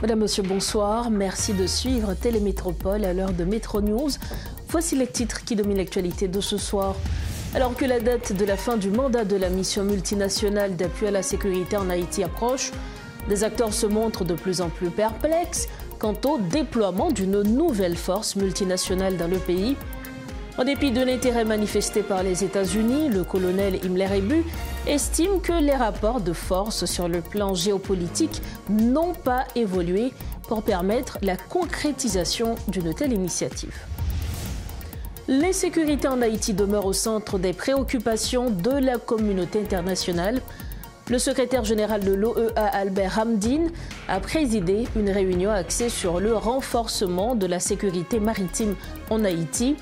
Madame, Monsieur, bonsoir. Merci de suivre Télémétropole à l'heure de Métro News. Voici les titres qui dominent l'actualité de ce soir. Alors que la date de la fin du mandat de la mission multinationale d'appui à la sécurité en Haïti approche, des acteurs se montrent de plus en plus perplexes quant au déploiement d'une nouvelle force multinationale dans le pays. En dépit de l'intérêt manifesté par les États-Unis, le colonel Himmler Ebu estime que les rapports de force sur le plan géopolitique n'ont pas évolué pour permettre la concrétisation d'une telle initiative. L'insécurité en Haïti demeure au centre des préoccupations de la communauté internationale. Le secrétaire général de l'OEA, Albert Hamdine, a présidé une réunion axée sur le renforcement de la sécurité maritime en Haïti.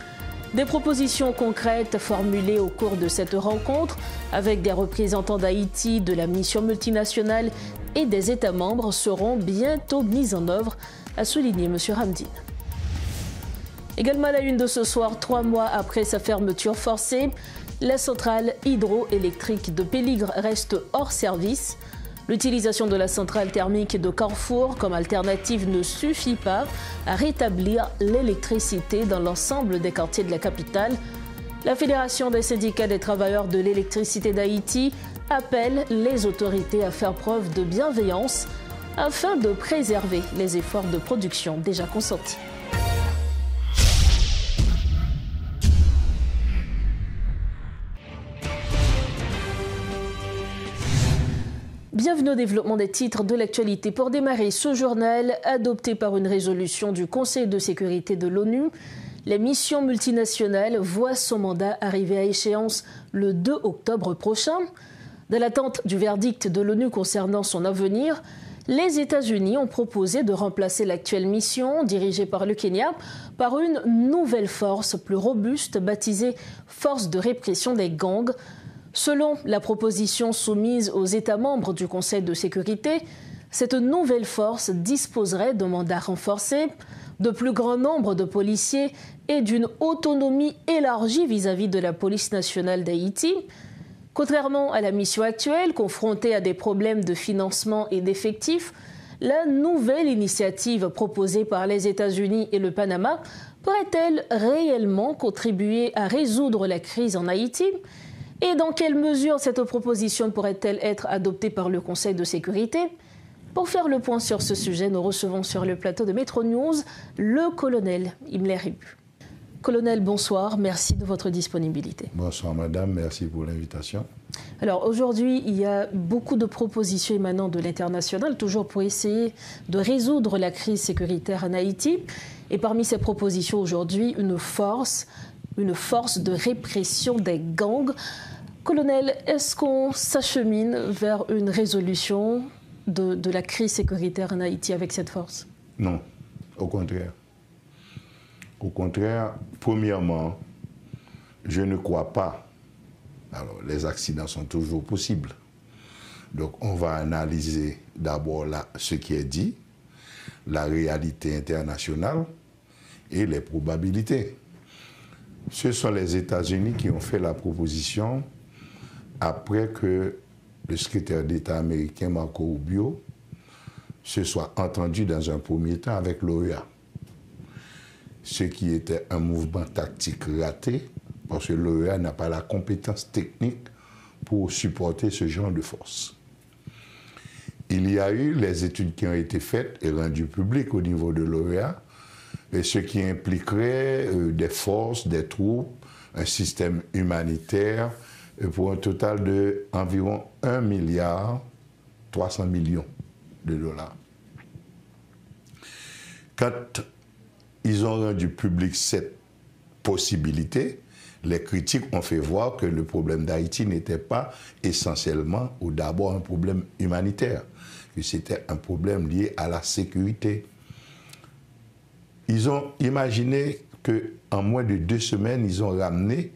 Des propositions concrètes formulées au cours de cette rencontre avec des représentants d'Haïti, de la mission multinationale et des États membres seront bientôt mises en œuvre, a souligné M. Hamdine. Également à la une de ce soir, 3 mois après sa fermeture forcée, la centrale hydroélectrique de Péligre reste hors service. L'utilisation de la centrale thermique de Carrefour comme alternative ne suffit pas à rétablir l'électricité dans l'ensemble des quartiers de la capitale. La Fédération des syndicats des travailleurs de l'électricité d'Haïti appelle les autorités à faire preuve de bienveillance afin de préserver les efforts de production déjà consentis. Bienvenue au développement des titres de l'actualité. Pour démarrer ce journal, adopté par une résolution du Conseil de sécurité de l'ONU, la mission multinationale voit son mandat arriver à échéance le 2 octobre prochain. Dans l'attente du verdict de l'ONU concernant son avenir, les États-Unis ont proposé de remplacer l'actuelle mission, dirigée par le Kenya, par une nouvelle force plus robuste baptisée Force de répression des gangs. Selon la proposition soumise aux États membres du Conseil de sécurité, cette nouvelle force disposerait de mandats renforcés, de plus grand nombre de policiers et d'une autonomie élargie vis-à-vis de la police nationale d'Haïti. Contrairement à la mission actuelle, confrontée à des problèmes de financement et d'effectifs, la nouvelle initiative proposée par les États-Unis et le Panama pourrait-elle réellement contribuer à résoudre la crise en Haïti ? Et dans quelle mesure cette proposition pourrait-elle être adoptée par le Conseil de sécurité ? Pour faire le point sur ce sujet, nous recevons sur le plateau de Métro News le colonel Himmler Ebu. Colonel, bonsoir, merci de votre disponibilité. Bonsoir madame, merci pour l'invitation. Alors aujourd'hui, il y a beaucoup de propositions émanant de l'international, toujours pour essayer de résoudre la crise sécuritaire en Haïti. Et parmi ces propositions aujourd'hui, une force de répression des gangs. Colonel, est-ce qu'on s'achemine vers une résolution de la crise sécuritaire en Haïti avec cette force? Non, au contraire. Au contraire, premièrement, je ne crois pas. Alors, les accidents sont toujours possibles. Donc, on va analyser d'abord ce qui est dit, la réalité internationale et les probabilités. Ce sont les États-Unis qui ont fait la proposition après que le secrétaire d'État américain Marco Rubio se soit entendu dans un premier temps avec l'OEA. Ce qui était un mouvement tactique raté parce que l'OEA n'a pas la compétence technique pour supporter ce genre de force. Il y a eu les études qui ont été faites et rendues publiques au niveau de l'OEA, et ce qui impliquerait des forces, des troupes, un système humanitaire pour un total d'environ 1,3 milliard de dollars. Quand ils ont rendu public cette possibilité, les critiques ont fait voir que le problème d'Haïti n'était pas essentiellement ou d'abord un problème humanitaire, que c'était un problème lié à la sécurité. Ils ont imaginé qu'en moins de 2 semaines, ils ont ramené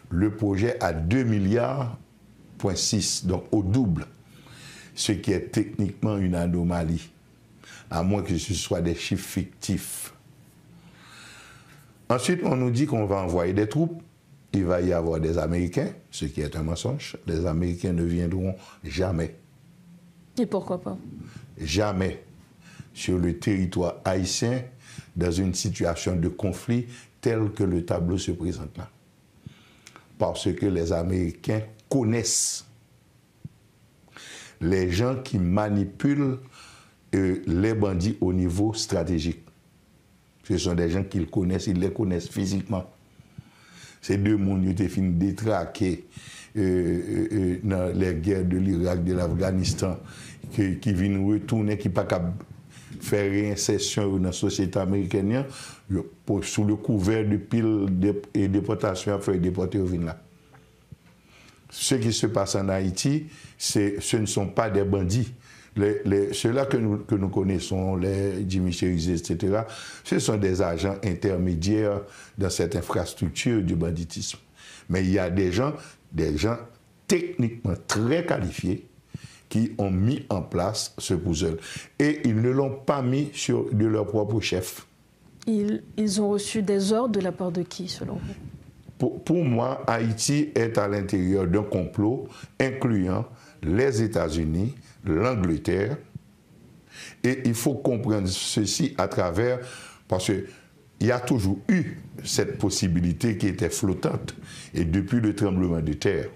le projet à 2,6 milliards, donc au double, ce qui est techniquement une anomalie, à moins que ce soit des chiffres fictifs. Ensuite, on nous dit qu'on va envoyer des troupes, il va y avoir des Américains, ce qui est un mensonge. Les Américains ne viendront jamais. Et pourquoi pas? Jamais. sur le territoire haïtien dans une situation de conflit tel que le tableau se présente là. Parce que les Américains connaissent les gens qui manipulent les bandits au niveau stratégique. Ce sont des gens qu'ils connaissent, ils les connaissent physiquement. Ces deux mondes étaient finis de détraquer dans les guerres de l'Irak, de l'Afghanistan, qui viennent retourner, qui ne sont pas capables de faire réinsertion dans la société américaine, sous le couvert de piles et déportation, à faire déporter au là. Ce qui se passe en Haïti, ce ne sont pas des bandits. Ceux-là que nous connaissons, les Jimmy Cherizé, etc., ce sont des agents intermédiaires dans cette infrastructure du banditisme. Mais il y a des gens techniquement très qualifiés qui ont mis en place ce puzzle. Et ils ne l'ont pas mis de leur propre chef. Ils ont reçu des ordres de la part de qui, selon vous? Pour moi, Haïti est à l'intérieur d'un complot incluant les États-Unis, l'Angleterre, et il faut comprendre ceci à travers, parce qu'il y a toujours eu cette possibilité qui était flottante, et depuis le tremblement de terre.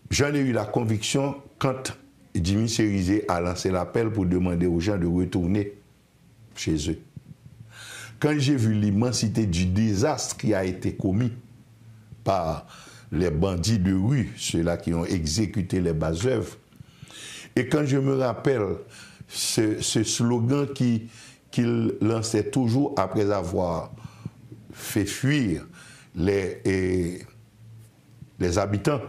J'en ai eu la conviction quand Jimmy Cherizé a lancé l'appel pour demander aux gens de retourner chez eux. Quand j'ai vu l'immensité du désastre qui a été commis par les bandits de rue, ceux-là qui ont exécuté les bas œuvres, et quand je me rappelle ce slogan qu'il lançait toujours après avoir fait fuir les habitants,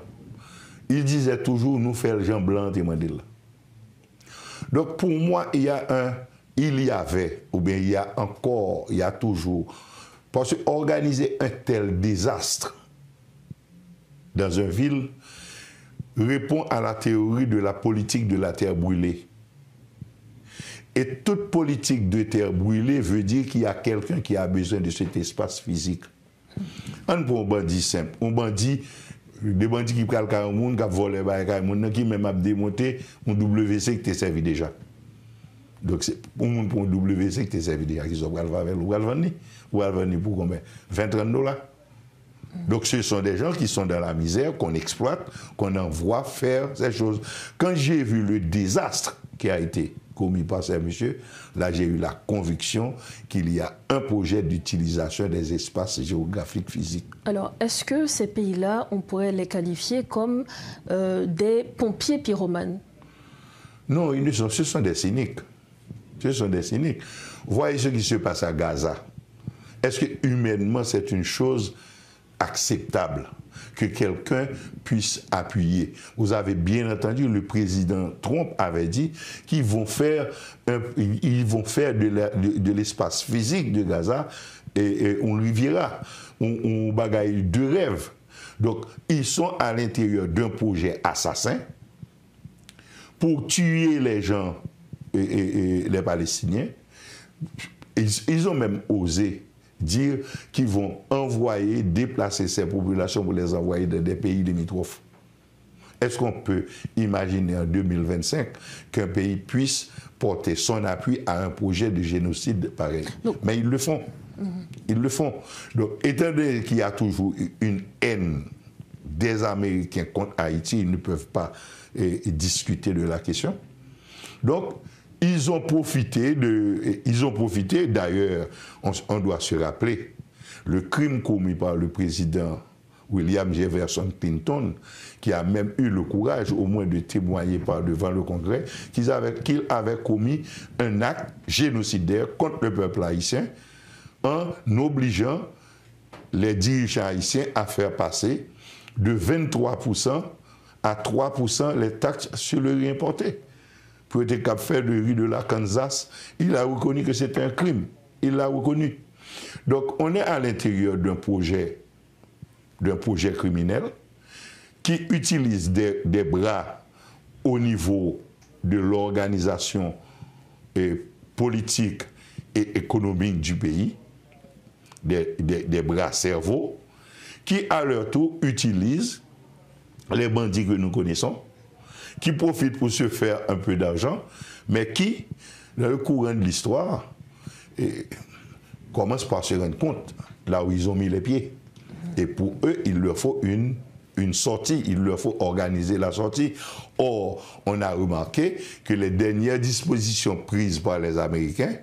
il disait toujours « nous faire le gens blancs et mandel ». Donc pour moi, il y avait, ou bien il y a toujours, parce qu'organiser un tel désastre dans une ville répond à la théorie de la politique de la terre brûlée. Et toute politique de terre brûlée veut dire qu'il y a quelqu'un qui a besoin de cet espace physique. On prend un bandit simple, des bandits qui prennent le monde, qui volent, qui même a démonté un WC qui t'est servi déjà. Donc, pour un WC qui t'est servi déjà, qui sont ou vendre pour combien? 20-30 $. Donc, ce sont des gens qui sont dans la misère, qu'on exploite, qu'on envoie faire ces choses. Quand j'ai vu le désastre qui a été commis par ces messieurs, là, j'ai eu la conviction qu'il y a un projet d'utilisation des espaces géographiques physiques. Alors, est-ce que ces pays-là, on pourrait les qualifier comme des pompiers pyromanes? Non, ce sont des cyniques. Ce sont des cyniques. Voyez ce qui se passe à Gaza. Est-ce que humainement, c'est une chose acceptable que quelqu'un puisse appuyer? Vous avez bien entendu, le président Trump avait dit qu'ils vont faire de l'espace physique de Gaza et on Riviera, on bagaille de rêve. Donc, ils sont à l'intérieur d'un projet assassin pour tuer les gens et les Palestiniens. Ils ont même osé dire qu'ils vont déplacer ces populations pour les envoyer dans des pays limitrophes. Est-ce qu'on peut imaginer en 2025 qu'un pays puisse porter son appui à un projet de génocide pareil? Non. Mais ils le font. Ils le font. Donc, étant donné qu'il y a toujours une haine des Américains contre Haïti, ils ne peuvent pas discuter de la question. Donc, ils ont profité, d'ailleurs, on doit se rappeler, le crime commis par le président William Jefferson Clinton, qui a même eu le courage au moins de témoigner devant le Congrès, qu'il avait commis un acte génocidaire contre le peuple haïtien en obligeant les dirigeants haïtiens à faire passer de 23% à 3% les taxes sur le riz importé. Pour être capable de faire le riz de l'Arkansas, il a reconnu que c'était un crime. Il l'a reconnu. Donc, on est à l'intérieur d'un projet criminel qui utilise des bras au niveau de l'organisation politique et économique du pays, des bras cerveaux, qui à leur tour utilisent les bandits que nous connaissons, qui profitent pour se faire un peu d'argent, mais qui, dans le courant de l'histoire, commencent par se rendre compte là où ils ont mis les pieds. Et pour eux, il leur faut une sortie, il leur faut organiser la sortie. Or, on a remarqué que les dernières dispositions prises par les Américains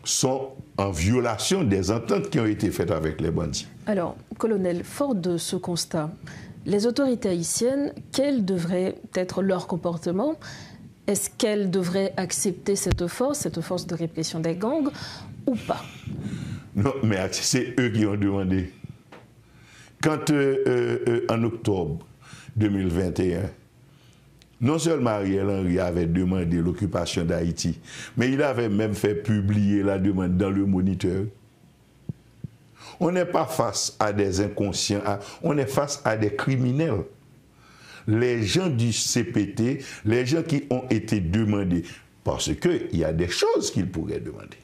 sont en violation des ententes qui ont été faites avec les bandits. Alors, colonel, fort de ce constat, les autorités haïtiennes, quel devrait être leur comportement? Est-ce qu'elles devraient accepter cette force de répression des gangs, ou pas? Non, mais c'est eux qui ont demandé. Quand, en octobre 2021, non seulement Ariel Henry avait demandé l'occupation d'Haïti, mais il avait même fait publier la demande dans le Moniteur. On n'est pas face à des inconscients, on est face à des criminels. Les gens du CPT, les gens qui ont été demandés, parce qu'il y a des choses qu'ils pourraient demander.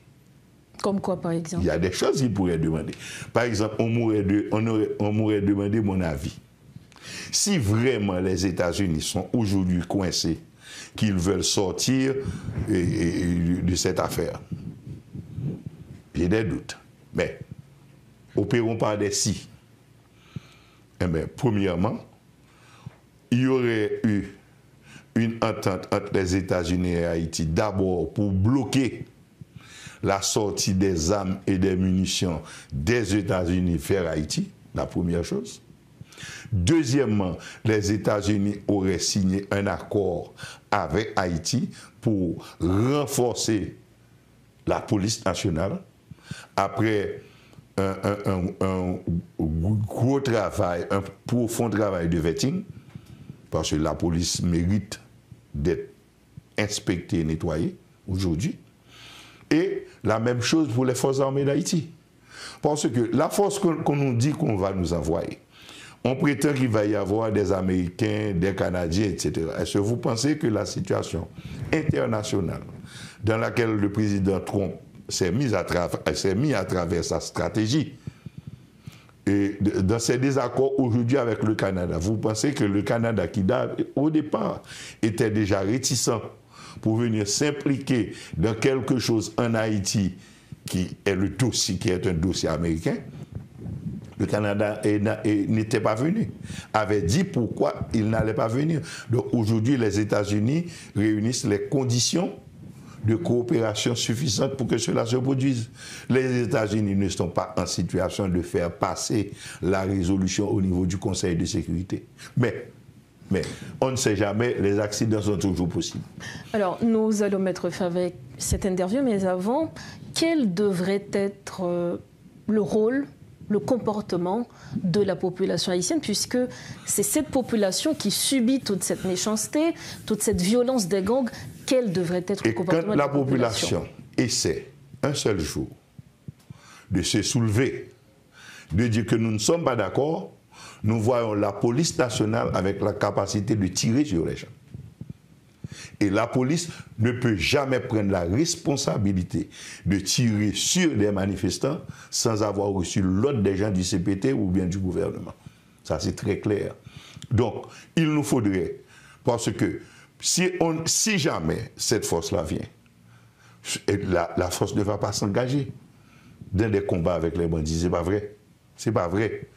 Comme quoi, par exemple? Il y a des choses qu'ils pourraient demander. Par exemple, on m'aurait demandé mon avis. Si vraiment les États-Unis sont aujourd'hui coincés, qu'ils veulent sortir de cette affaire, j'ai des doutes. Mais, opérons par des si. Eh bien, premièrement, il y aurait eu une entente entre les États-Unis et Haïti, d'abord pour bloquer la sortie des armes et des munitions des États-Unis vers Haïti, la première chose. Deuxièmement, les États-Unis auraient signé un accord avec Haïti pour renforcer la police nationale. Après un gros travail, un profond travail de vetting, parce que la police mérite d'être inspectée et nettoyée aujourd'hui. Et la même chose pour les forces armées d'Haïti. Parce que la force qu'on nous dit qu'on va nous envoyer, on prétend qu'il va y avoir des Américains, des Canadiens, etc. Est-ce que vous pensez que la situation internationale dans laquelle le président Trump s'est mis à travers sa stratégie, et dans ses désaccords aujourd'hui avec le Canada, vous pensez que le Canada, qui au départ était déjà réticent pour venir s'impliquer dans quelque chose en Haïti qui est un dossier américain, le Canada n'était pas venu, avait dit pourquoi il n'allait pas venir. Donc aujourd'hui, les États-Unis réunissent les conditions de coopération suffisantes pour que cela se produise. Les États-Unis ne sont pas en situation de faire passer la résolution au niveau du Conseil de sécurité. Mais on ne sait jamais, les accidents sont toujours possibles. Alors, nous allons mettre fin avec cette interview, mais avant, quel devrait être le rôle, le comportement de la population haïtienne, puisque c'est cette population qui subit toute cette méchanceté, toute cette violence des gangs? Quel devrait être le comportement de la population? Et quand la population essaie un seul jour de se soulever, de dire que nous ne sommes pas d'accord, nous voyons la police nationale avec la capacité de tirer sur les gens. Et la police ne peut jamais prendre la responsabilité de tirer sur des manifestants sans avoir reçu l'ordre des gens du CPT ou bien du gouvernement. Ça, c'est très clair. Donc, il nous faudrait, parce que si jamais cette force-là vient, la force ne va pas s'engager dans des combats avec les bandits. C'est pas vrai. C'est pas vrai.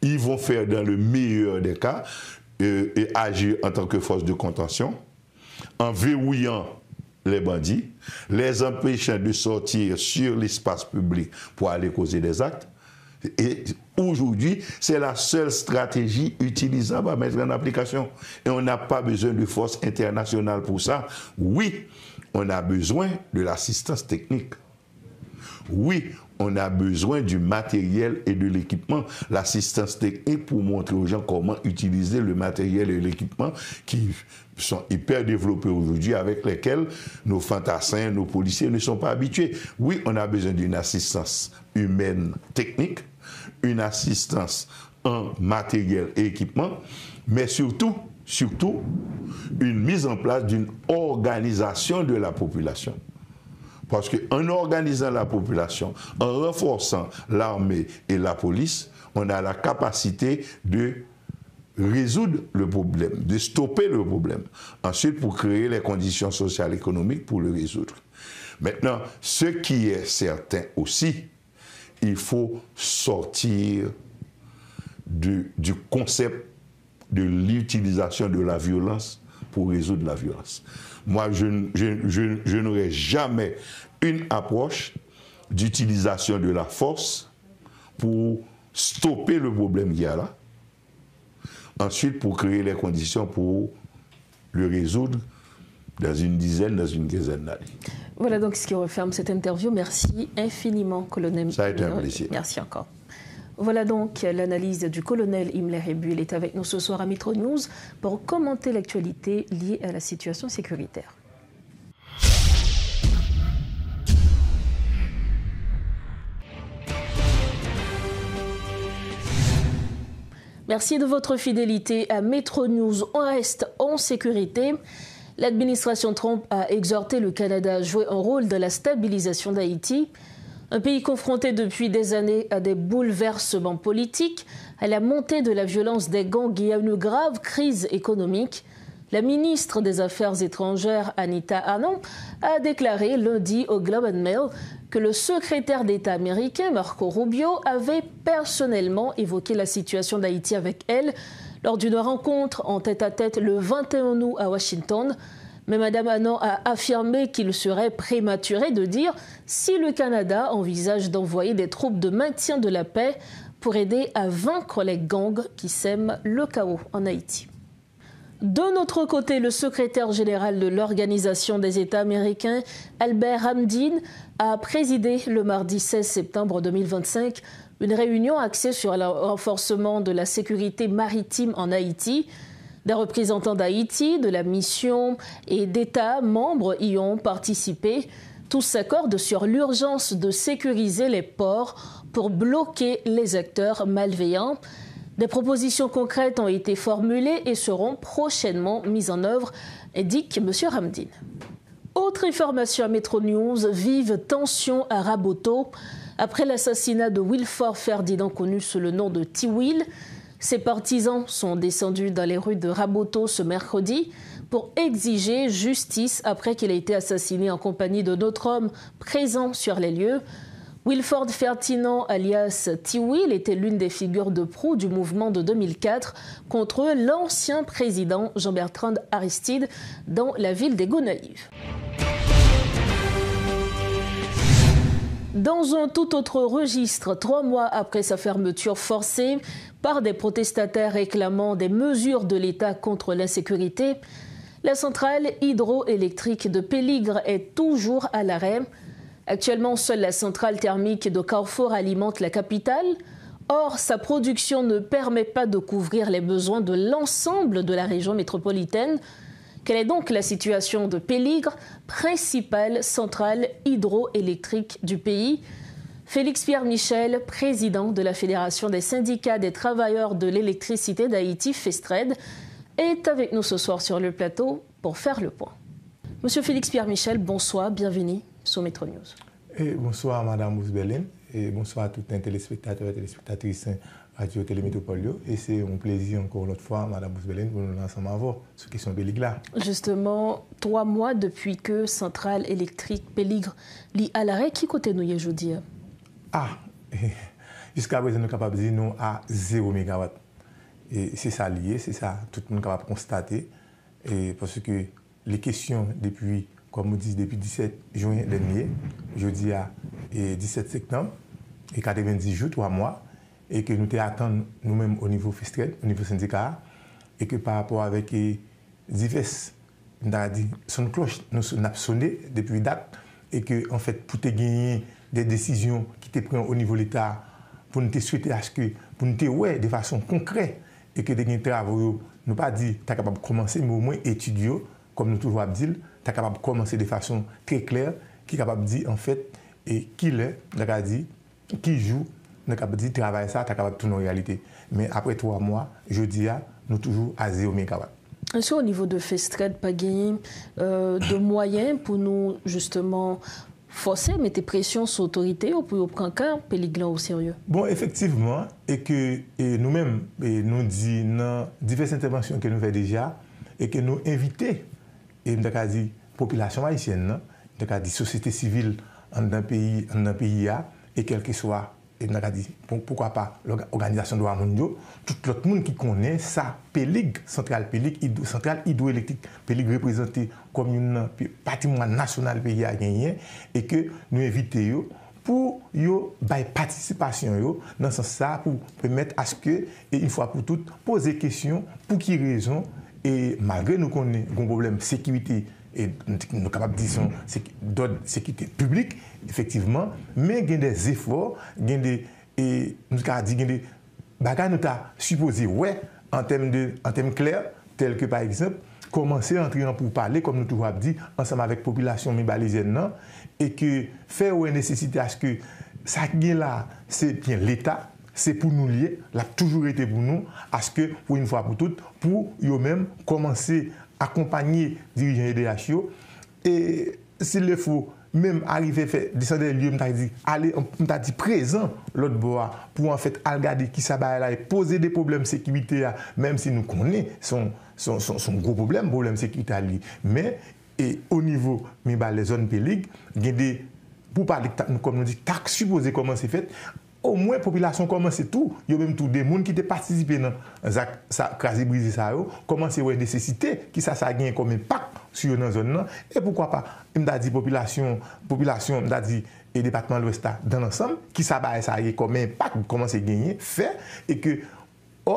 Ils vont faire, dans le meilleur des cas, et agir en tant que force de contention, en verrouillant les bandits, les empêchant de sortir sur l'espace public pour aller causer des actes. Et aujourd'hui, c'est la seule stratégie utilisable à mettre en application. Et on n'a pas besoin de force internationale pour ça. Oui, on a besoin de l'assistance technique. Oui, on a besoin du matériel et de l'équipement, l'assistance technique pour montrer aux gens comment utiliser le matériel et l'équipement qui sont hyper développés aujourd'hui, avec lesquels nos fantassins, nos policiers ne sont pas habitués. Oui, on a besoin d'une assistance humaine technique, une assistance en matériel et équipement, mais surtout, une mise en place d'une organisation de la population. Parce qu'en organisant la population, en renforçant l'armée et la police, on a la capacité de résoudre le problème, de stopper le problème. Ensuite, pour créer les conditions sociales et économiques pour le résoudre. Maintenant, ce qui est certain aussi, il faut sortir du concept de l'utilisation de la violence pour résoudre la violence. Moi, je n'aurai jamais une approche d'utilisation de la force pour stopper le problème qu'il y a là. Ensuite, pour créer les conditions pour le résoudre dans une dizaine, dans une quinzaine d'années. Voilà donc ce qui referme cette interview. Merci infiniment, colonel. Ça a été un plaisir. Merci encore. Voilà donc l'analyse du colonel Himmler Hebul. Il est avec nous ce soir à Metro News pour commenter l'actualité liée à la situation sécuritaire. Merci de votre fidélité à Metro News. On reste en sécurité. L'administration Trump a exhorté le Canada à jouer un rôle dans la stabilisation d'Haïti. Un pays confronté depuis des années à des bouleversements politiques, à la montée de la violence des gangs et à une grave crise économique. La ministre des Affaires étrangères, Anita Anand, a déclaré lundi au Globe and Mail que le secrétaire d'État américain, Marco Rubio, avait personnellement évoqué la situation d'Haïti avec elle lors d'une rencontre en tête-à-tête le 21 août à Washington. Mais Mme Anand a affirmé qu'il serait prématuré de dire si le Canada envisage d'envoyer des troupes de maintien de la paix pour aider à vaincre les gangs qui sèment le chaos en Haïti. De notre côté, le secrétaire général de l'Organisation des États américains, Albert Hamdin, a présidé le mardi 16 septembre 2025 une réunion axée sur le renforcement de la sécurité maritime en Haïti. Des représentants d'Haïti, de la mission et d'États membres y ont participé. Tous s'accordent sur l'urgence de sécuriser les ports pour bloquer les acteurs malveillants. Des propositions concrètes ont été formulées et seront prochainement mises en œuvre, indique M. Hamdin. Autre information à Metro News, vive tension à Raboto. Après l'assassinat de Wilford Ferdinand, connu sous le nom de T-Will, ses partisans sont descendus dans les rues de Raboto ce mercredi pour exiger justice après qu'il ait été assassiné en compagnie de d'autres hommes présents sur les lieux. Wilford Ferdinand, alias T-Will, était l'une des figures de proue du mouvement de 2004 contre l'ancien président Jean-Bertrand Aristide dans la ville des Gonaïves. Dans un tout autre registre, 3 mois après sa fermeture forcée par des protestataires réclamant des mesures de l'État contre l'insécurité, la centrale hydroélectrique de Péligre est toujours à l'arrêt. Actuellement, seule la centrale thermique de Carrefour alimente la capitale. Or, sa production ne permet pas de couvrir les besoins de l'ensemble de la région métropolitaine. Quelle est donc la situation de Péligre, principale centrale hydroélectrique du pays? Félix Pierre Michel, président de la Fédération des syndicats des travailleurs de l'électricité d'Haïti, FESTRED, est avec nous ce soir sur le plateau pour faire le point. Monsieur Félix Pierre Michel, bonsoir, bienvenue sur Metro News. Et bonsoir Madame Mousbelin et bonsoir à tous les téléspectateurs et téléspectatrices Radio Télémétropole. Et c'est un plaisir encore une autre fois, Madame Mousbelin, pour nous ensemble avoir sur la question Péligre là. Justement, 3 mois depuis que centrale électrique Péligre lit à l'arrêt, qui côté nous aujourd'hui? Jusqu'à présent, nous sommes capables de dire non à 0 MW. Et c'est ça lié, c'est ça, tout le monde est capable de constater. Et parce que les questions depuis, comme on dit, depuis 17 juin dernier, jeudi à 17 septembre, et 90 jours, 3 mois, et que nous attendons nous-mêmes au niveau FESTRED, au niveau syndicat, et que par rapport avec diverses, son cloche, nous avons sonné depuis date, et que en fait, pour te gagner des décisions qui te prennent au niveau de l'État, pour nous souhaiter à ce que, pour nous de façon concrète, et que des travaux, nous pas dit, tu es capable de commencer, mais au moins étudier, comme nous toujours dit, tu es capable de commencer de façon très claire, qui est capable de dire en fait, et qui l'est, qui joue, nous capable de dire travailler ça, tu es capable de tourner en réalité. Mais après 3 mois, je dis, nous toujours à 0 MW. Est-ce qu'au niveau de FESTRED, pas gagné de moyens pour nous justement forcer, mettre pression sur l'autorité pour prendre cas Péliglan au sérieux. Bon, effectivement, et que nous-mêmes, nous disons dans diverses interventions que nous faisons déjà, et que nous invitons, et nous avons dit population haïtienne, nous avons dit société civile dans un pays, et quel que soit, et nous avons dit pourquoi pas l'organisation de droits mondiaux, tout l'autre monde qui connaît ça, Pélig, centrale hydroélectrique, Pélig représenté comme un patrimoine national pays à gagner, et que nous invitons pour yo bay participation yo dans ce sens pour permettre à ce que une fois pour toutes poser question pour qui raison et malgré nous connaissons un problème de sécurité et nous capables de dire d'ordre sécurité publique effectivement mais il y a des efforts il y a des et nous avons dit des bagages nous t'a supposé ouais en termes clairs tels que par exemple commencer à entrer pour parler, comme nous toujours dit, ensemble avec la population mibalizienne, et que faire une nécessité à ce que ça qui est là, c'est bien l'État, c'est pour nous lier, l'a toujours été pour nous, à ce que, pour une fois pour toutes, pour eux-mêmes commencer à accompagner les dirigeants EDH, et s'il le faut, même arriver à faire descendre les lieux, on t'a dit présent l'autre bois pour en fait regarder qui ça va là et poser des problèmes de sécurité, même si nous connaissons son gros problème de sécurité. Mais et au niveau les zones Pélig, pour parler, comme nous dit, taxe supposée comment c'est fait, au moins la population commence tout, il y a même tout des gens qui ont participé dans ça craser briser ça commence à nécessité qui ça a gagné comme impact sur dans zone là et pourquoi pas il m'a dit population m'a dit et département de l'Ouest dans l'ensemble qui ça a comme impact commence à gagner fait et que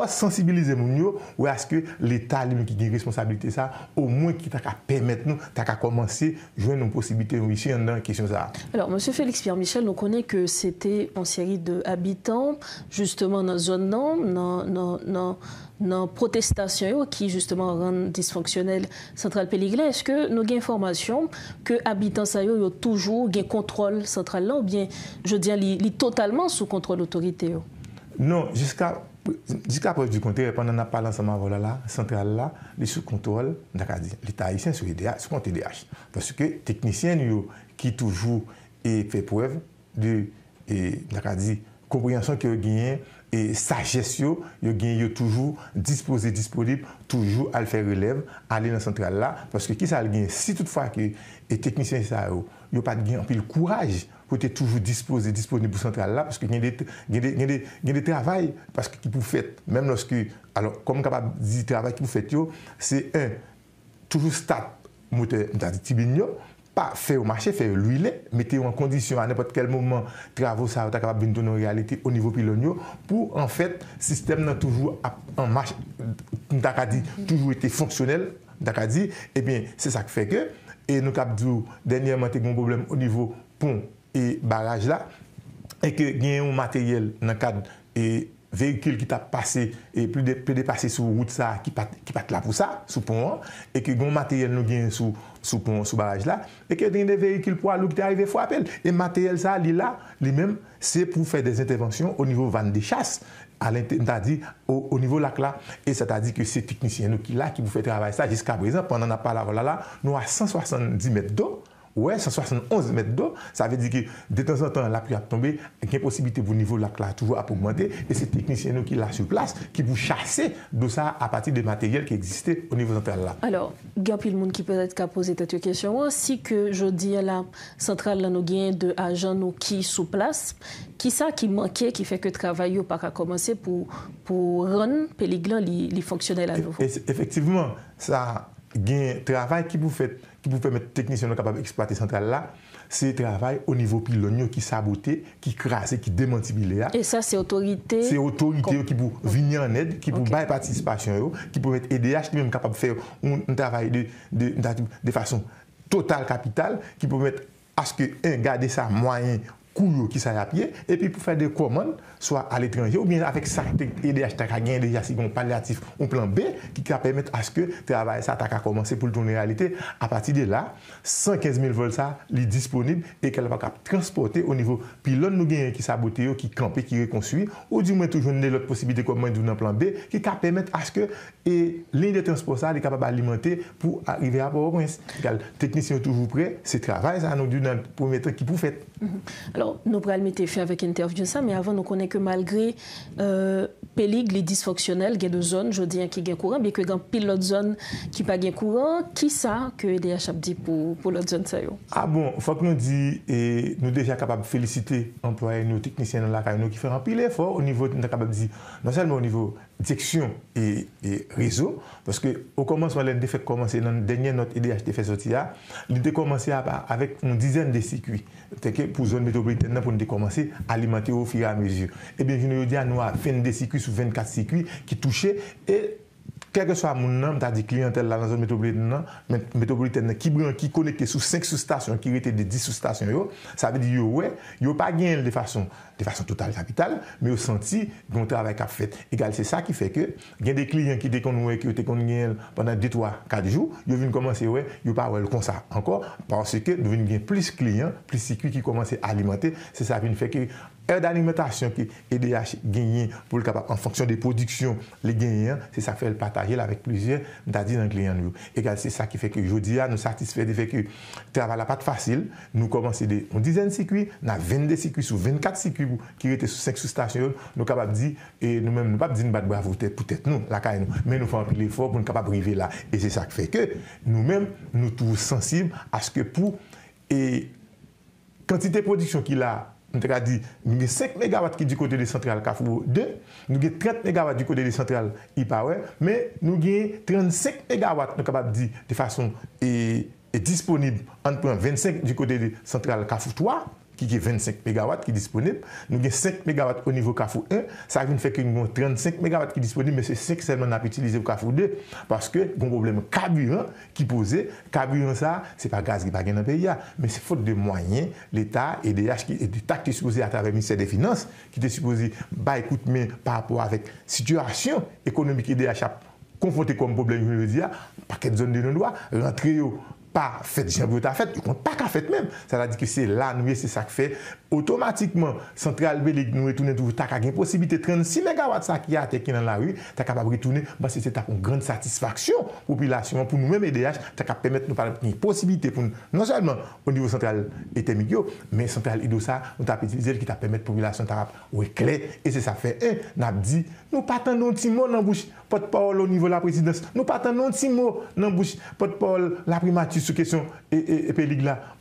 sensibiliser nous ou est-ce que l'État qui a une responsabilité ça au moins qui t'a permettre nous t'a commencer jouer une possibilité ici dans question ça. Alors monsieur Félix Pierre Michel, nous connaît que c'était une série d'habitants justement dans zone non protestation qui justement rendent dysfonctionnel centrale Péliglan. Est-ce que nous avons information que habitants ça yo toujours gain contrôle central là ou bien je dis li totalement sous contrôle autorité? Non, jusqu'à preuve du contraire, pendant qu'on parle ensemble avec la centrale là, les sous contrôle, l'État haïtien sous compte EDH. Parce que les techniciens qui toujours fait preuve de compréhension qu'ils ont gagné et sagesse, ils ont toujours disponible, toujours à le faire relève, aller dans la centrale là. Parce que qui ça a gagné? Si toutefois que les techniciens n'ont pas de courage pour être toujours disponible pour la centrale là, parce qu'il y a des travail parce que qui vous faites, même lorsque, alors comme capable de dire travail qui vous faites, c'est toujours start moteur tibinio, pas faire au marché, faire l'huile, mettez en condition à n'importe quel moment, travaux ça, vous êtes capable de donner une réalité au niveau pilonio, pour en fait, le système n'a toujours en marche, toujours été fonctionnel, et bien c'est ça qui fait que, et nous avons dernièrement un problème au niveau pont et barrage là, et que il y a un matériel dans le cadre et véhicule qui t'a passé et plus dépasser sur route ça qui pas là pour ça sous pont et que un matériel nous gagne sous pont sous barrage là et que des véhicules pour aller qui arrivé frapper et matériel ça là lui-même c'est pour faire des interventions au niveau van de chasse au niveau lac là et c'est-à-dire que ces techniciens nous qui vous fait travailler ça jusqu'à présent pendant la parole là nous à 170 mètres d'eau. Ouais, 171 mètres d'eau, ça veut dire que de temps en temps, la pluie a tombé, il y a une possibilité pour le niveau de la classe toujours à augmenter, et c'est techniciens qui là sur place, qui vous chasser de ça à partir des matériels qui existaient au niveau central là. Alors, il y a le monde qui peut-être qu'à poser cette question, si que je dis à la centrale là, nous avons de agents nous qui sous place, qui ça qui manquait, qui fait que le travail n'a pas commencé pour rendre Péliglan les fonctionnels à nouveau. Effectivement, ça un travail qui vous permet techniciens capables d'exploiter centrale là, c'est un travail au niveau pilonio qui saboté, qui crasse, qui démantible. Et ça c'est autorité. C'est autorité qui vous venir en aide, qui vous bailler participation, qui peut être EDH qui même capable de faire un travail de façon totale capitale, qui peut mettre à ce que garder ça moyen cours qui sont à pied, et puis pour faire des commandes, soit à l'étranger, ou bien avec ça, EDH a gagné déjà si on palliatif, un plan B, qui va permettre à ce que le travail ça a commencé pour le tourner en réalité. À partir de là, 115 000 vols, ça, est disponible et qu'elle va transporter au niveau pilote, nous gagnons qui saboté, qui campé, qui reconstruit, ou du moins toujours l'autre possibilité comme un plan B, qui va permettre à ce que ligne de transport ça est capable d'alimenter pour arriver à Port-au-Prince. Les techniciens toujours prêts, c'est travail, ça nous dit dans le premier temps qui pour faire. Alors, nous allons mettre fin avec interview ça, mais avant, nous connaissons que malgré Pélig, les dysfonctionnels, il y a deux zones, je dis qui ont courant, bien que dans pile l'autre zone qui pas courant, qui ça que EDH a dit pour l'autre zone ça yo? Ah bon, il faut que nous disions, et nous déjà capables de féliciter employés, nos techniciens dans la CAINO qui font un pile effort au niveau, nous capable de dire, non seulement au niveau direction et réseau, parce qu'au commencement, l'un fait commencer dans la dernière note EDH fait sortir, il a commencé avec une dizaine de circuits pour zone métropolitaine pour nous commencer à alimenter au fur et à mesure. Et bien, je nous dis, nous avons 22 circuits sur 24 circuits qui touchaient et quel que soit mon nom, c'est-à-dire clientèle dans la zone métropolitaine qui connecté sous 5 sous-stations, qui étaient des 10 sous-stations, ça veut dire que ils n'ont pas gagné de façon totale capitale, mais ils ont senti qu'on travail qu'a fait. Égal, c'est ça qui fait que il y a des clients qui étaient gagnés pendant 2, 3, 4 jours, ils viennent commencer, ils n'ont pas comme ça encore, parce que nous avons plus de clients, plus de circuits qui commencent à alimenter. C'est ça qui fait que l'aire d'alimentation que EDH gagne pour le capable en fonction des productions, les gagnants, c'est ça qui fait le partager avec plusieurs, c'est-à-dire dans les clients. Égal, c'est ça qui fait que aujourd'hui, nous satisfait du fait que le travail n'est pas facile. Nous commençons une dizaine de circuits, nous avons 22 circuits sur 24 circuits qui étaient sur 5 sous-stations. Nous sommes capables de dire, et nous-mêmes, nous ne pouvons pas dire nous bravo, peut-être nous, la CAINO, mais nous faisons un peu l'effort pour nous capables d'arriver là. Et c'est ça qui fait que nous-mêmes, nous sommes sensibles à ce que pour et quantité de production qu'il a. Nous avons dit, nous avons 5 MW qui du côté des centrales Carrefour 2, nous avons 30 MW du côté des centrales IPAWE, mais nous avons 35 MW, nous sommes capables de dire de façon disponible, on prend 25 du côté des centrales Carrefour 3, qui est 25 MW qui est disponible. Nous avons 5 MW au niveau Carrefour 1. Ça veut dire que nous avons 35 MW qui est disponible, mais c'est 5 seulement qu'on a utilisé pour Carrefour 2. Parce que nous avons un problème carburant qui posé. Carburant, ça, ce n'est pas gaz qui n'est pas dans le pays, mais c'est faute de moyens. L'État et des l'État qui est supposé à travers le ministère des Finances, qui est supposé écoute, mais par rapport avec la situation économique et des achats confrontés comme problème, je veux dire, paquet de zones de non-droit, rentrer pas fait, j'ai envie de faire, ils comptent pas qu'à fait même. Ça veut dire que c'est là, nous, c'est ça qui fait. Automatiquement, Centrale Pélig, nous retournons toujours, tu as une possibilité de 36 MW ça qui a été dans la rue, tu es capable de retourner, c'est une grande satisfaction pour la population, pour nous-mêmes, EDH, tu es capable de permettre nous parler une possibilité pour nous, non seulement au niveau central et Temigio, mais central Idosa, nous avons utilisé qui t'a permis la population de clair. Et c'est ça fait. Nous avons dit, nous pas attendons un petit mot dans la bouche, porte-parole au niveau de la présidence, nous pas attendons un petit mot dans la bouche, porte-parole la primature sur question et Pélig là.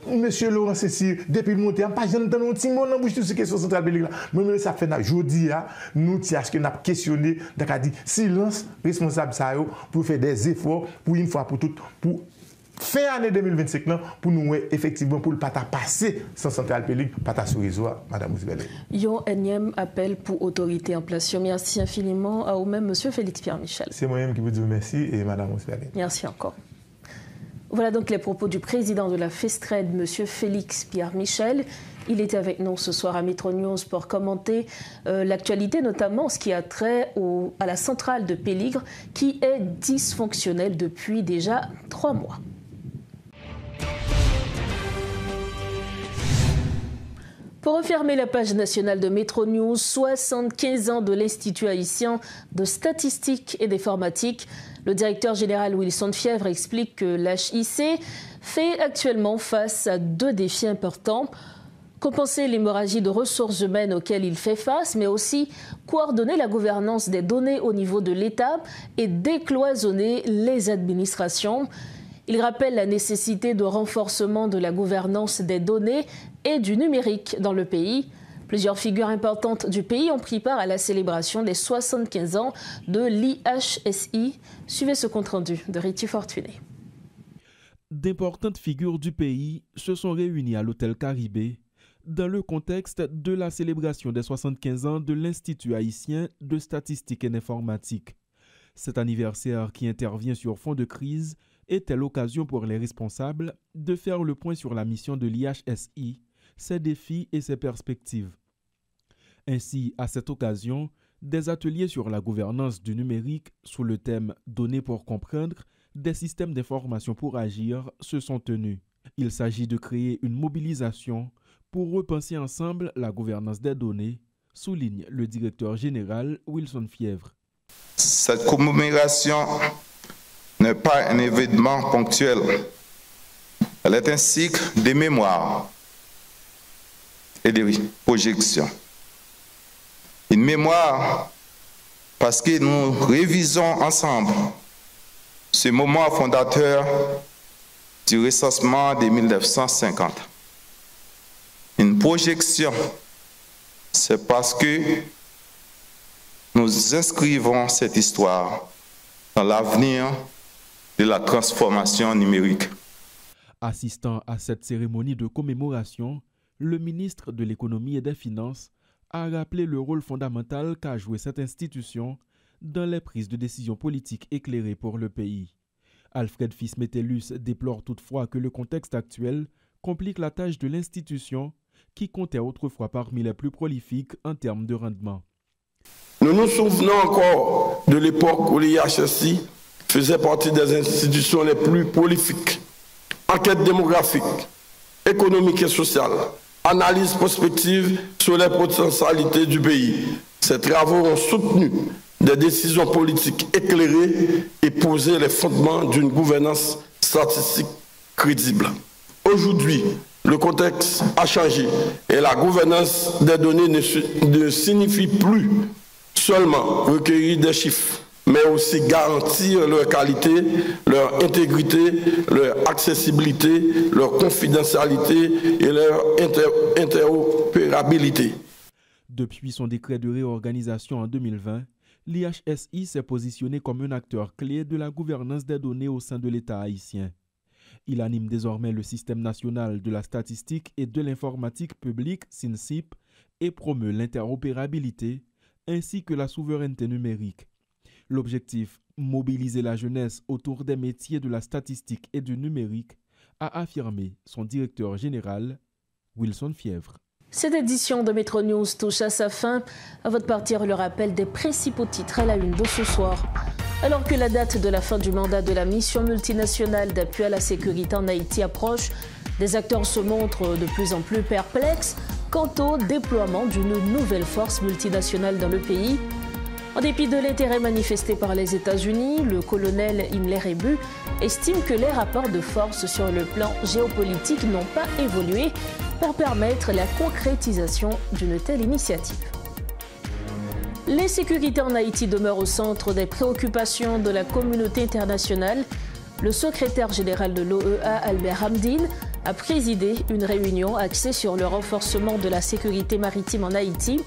Monsieur Laurent Cécile, depuis le monté, pas jamais entendu un petit mot dans la bouche sur cette question centrale Pélig là. Mais ça fait aujourd'hui, nous tiens ce que nous avons questionné, nous avons dit silence responsable ça pour faire des efforts pour une fois pour toutes, pour fin année 2025 là, pour nous effectivement pour le pas passer sans centrale Pélig, pas sur réseau, Madame Ousbelle. Un énième appel pour autorité en place. Merci infiniment à vous-même, Monsieur Félix Pierre Michel. C'est moi-même qui vous dis merci et Madame Ousbelle. Merci encore. Voilà donc les propos du président de la FESTRED, M. Félix Pierre Michel. Il était avec nous ce soir à Metro News pour commenter l'actualité, notamment ce qui a trait à la centrale de Péligre, qui est dysfonctionnelle depuis déjà 3 mois. Pour refermer la page nationale de Metro News, 75 ans de l'Institut haïtien de statistique et d'informatique. Le directeur général Wilson Fièvre explique que l'HIC fait actuellement face à 2 défis importants. Compenser l'hémorragie de ressources humaines auxquelles il fait face, mais aussi coordonner la gouvernance des données au niveau de l'État et décloisonner les administrations. Il rappelle la nécessité de renforcement de la gouvernance des données et du numérique dans le pays. Plusieurs figures importantes du pays ont pris part à la célébration des 75 ans de l'IHSI. Suivez ce compte-rendu de Riti Fortuné. D'importantes figures du pays se sont réunies à l'hôtel Caribé dans le contexte de la célébration des 75 ans de l'Institut haïtien de statistique et d'informatique. Cet anniversaire qui intervient sur fond de crise était l'occasion pour les responsables de faire le point sur la mission de l'IHSI, ses défis et ses perspectives. Ainsi, à cette occasion, des ateliers sur la gouvernance du numérique sous le thème « Données pour comprendre, des systèmes d'information pour agir » se sont tenus. Il s'agit de créer une mobilisation pour repenser ensemble la gouvernance des données, souligne le directeur général Wilson Fièvre. Cette commémoration n'est pas un événement ponctuel. Elle est un cycle de mémoire et de projection. Une mémoire parce que nous révisons ensemble ce moment fondateur du recensement de 1950. Une projection, c'est parce que nous inscrivons cette histoire dans l'avenir de la transformation numérique. Assistant à cette cérémonie de commémoration, le ministre de l'Économie et des Finances a rappelé le rôle fondamental qu'a joué cette institution dans les prises de décisions politiques éclairées pour le pays. Alfred Fils-Metellus déplore toutefois que le contexte actuel complique la tâche de l'institution qui comptait autrefois parmi les plus prolifiques en termes de rendement. Nous nous souvenons encore de l'époque où l'IHSI faisait partie des institutions les plus prolifiques. Enquête démographique, économique et sociale, analyse prospective sur les potentialités du pays. Ces travaux ont soutenu des décisions politiques éclairées et posé les fondements d'une gouvernance statistique crédible. Aujourd'hui, le contexte a changé et la gouvernance des données ne signifie plus seulement recueillir des chiffres, mais aussi garantir leur qualité, leur intégrité, leur accessibilité, leur confidentialité et leur interopérabilité. Depuis son décret de réorganisation en 2020, l'IHSI s'est positionné comme un acteur clé de la gouvernance des données au sein de l'État haïtien. Il anime désormais le système national de la statistique et de l'informatique publique, SINSIP, et promeut l'interopérabilité ainsi que la souveraineté numérique. L'objectif, mobiliser la jeunesse autour des métiers de la statistique et du numérique, a affirmé son directeur général, Wilson Fièvre. Cette édition de Métro News touche à sa fin. À votre partir, le rappel des principaux titres à la une de ce soir. Alors que la date de la fin du mandat de la mission multinationale d'appui à la sécurité en Haïti approche, des acteurs se montrent de plus en plus perplexes quant au déploiement d'une nouvelle force multinationale dans le pays. En dépit de l'intérêt manifesté par les États-Unis, le colonel Himmler Ebu estime que les rapports de force sur le plan géopolitique n'ont pas évolué pour permettre la concrétisation d'une telle initiative. L'insécurité en Haïti demeure au centre des préoccupations de la communauté internationale. Le secrétaire général de l'OEA, Albert Hamdine, a présidé une réunion axée sur le renforcement de la sécurité maritime en Haïti.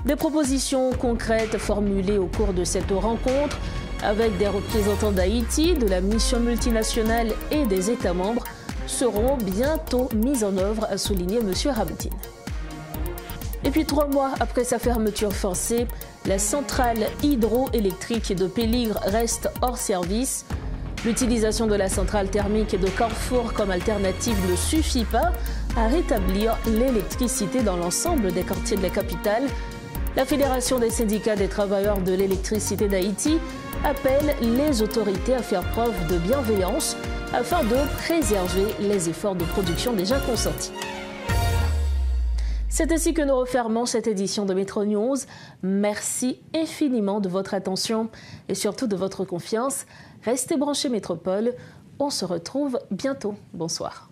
Des propositions concrètes formulées au cours de cette rencontre avec des représentants d'Haïti, de la mission multinationale et des États membres seront bientôt mises en œuvre, a souligné M. Hamdine. Et puis 3 mois après sa fermeture forcée, la centrale hydroélectrique de Péligre reste hors service. L'utilisation de la centrale thermique de Carrefour comme alternative ne suffit pas à rétablir l'électricité dans l'ensemble des quartiers de la capitale. La Fédération des syndicats des travailleurs de l'électricité d'Haïti appelle les autorités à faire preuve de bienveillance afin de préserver les efforts de production déjà consentis. C'est ainsi que nous refermons cette édition de Métro News. Merci infiniment de votre attention et surtout de votre confiance. Restez branchés Métropole. On se retrouve bientôt. Bonsoir.